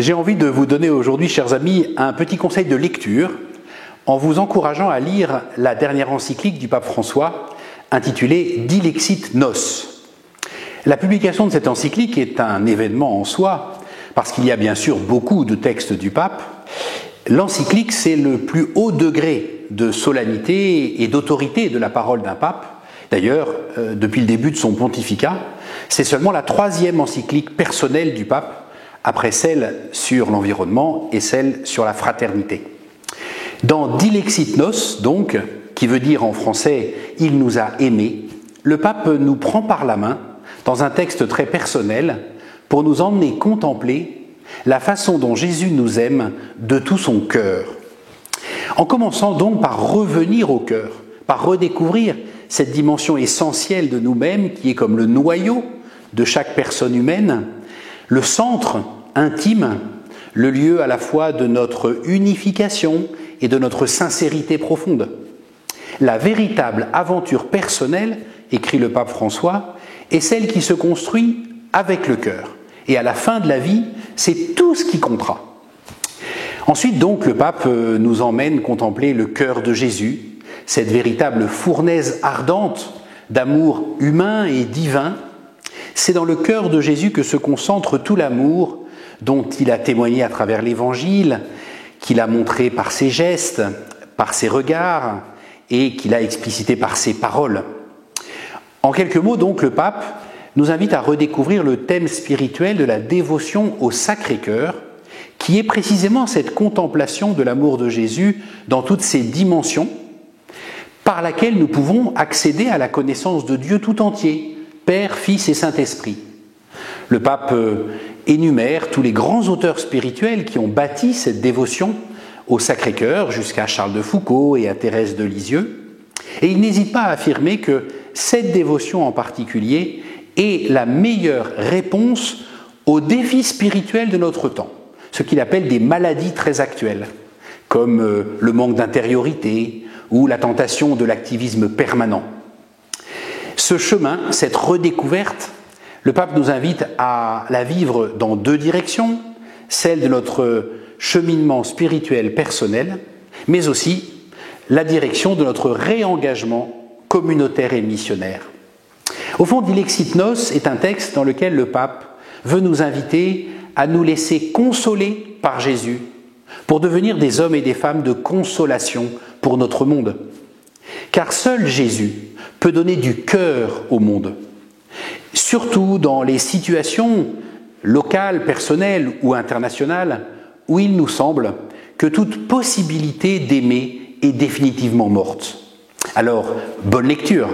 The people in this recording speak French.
J'ai envie de vous donner aujourd'hui, chers amis, un petit conseil de lecture en vous encourageant à lire la dernière encyclique du pape François intitulée Dilexit Nos. La publication de cette encyclique est un événement en soi parce qu'il y a bien sûr beaucoup de textes du pape. L'encyclique, c'est le plus haut degré de solennité et d'autorité de la parole d'un pape. D'ailleurs, depuis le début de son pontificat, c'est seulement la 3e encyclique personnelle du pape, après celle sur l'environnement et celle sur la fraternité. Dans Dilexit Nos, donc, qui veut dire en français « Il nous a aimés », le pape nous prend par la main, dans un texte très personnel, pour nous emmener contempler la façon dont Jésus nous aime de tout son cœur. En commençant donc par revenir au cœur, par redécouvrir cette dimension essentielle de nous-mêmes qui est comme le noyau de chaque personne humaine, le centre intime, le lieu à la fois de notre unification et de notre sincérité profonde. La véritable aventure personnelle, écrit le pape François, est celle qui se construit avec le cœur. Et à la fin de la vie, c'est tout ce qui comptera. Ensuite, donc, le pape nous emmène contempler le cœur de Jésus, cette véritable fournaise ardente d'amour humain et divin. C'est dans le cœur de Jésus que se concentre tout l'amour dont il a témoigné à travers l'Évangile, qu'il a montré par ses gestes, par ses regards et qu'il a explicité par ses paroles. En quelques mots, donc, le pape nous invite à redécouvrir le thème spirituel de la dévotion au Sacré-Cœur, qui est précisément cette contemplation de l'amour de Jésus dans toutes ses dimensions, par laquelle nous pouvons accéder à la connaissance de Dieu tout entier, Père, Fils et Saint-Esprit. Le pape énumère tous les grands auteurs spirituels qui ont bâti cette dévotion au Sacré-Cœur, jusqu'à Charles de Foucauld et à Thérèse de Lisieux, et il n'hésite pas à affirmer que cette dévotion en particulier est la meilleure réponse aux défis spirituels de notre temps, ce qu'il appelle des maladies très actuelles, comme le manque d'intériorité ou la tentation de l'activisme permanent. Ce chemin, cette redécouverte, le pape nous invite à la vivre dans 2 directions, celle de notre cheminement spirituel personnel, mais aussi la direction de notre réengagement communautaire et missionnaire. Au fond, Dilexit Nos est un texte dans lequel le pape veut nous inviter à nous laisser consoler par Jésus pour devenir des hommes et des femmes de consolation pour notre monde. Car seul Jésus peut donner du cœur au monde, surtout dans les situations locales, personnelles ou internationales où il nous semble que toute possibilité d'aimer est définitivement morte. Alors, bonne lecture!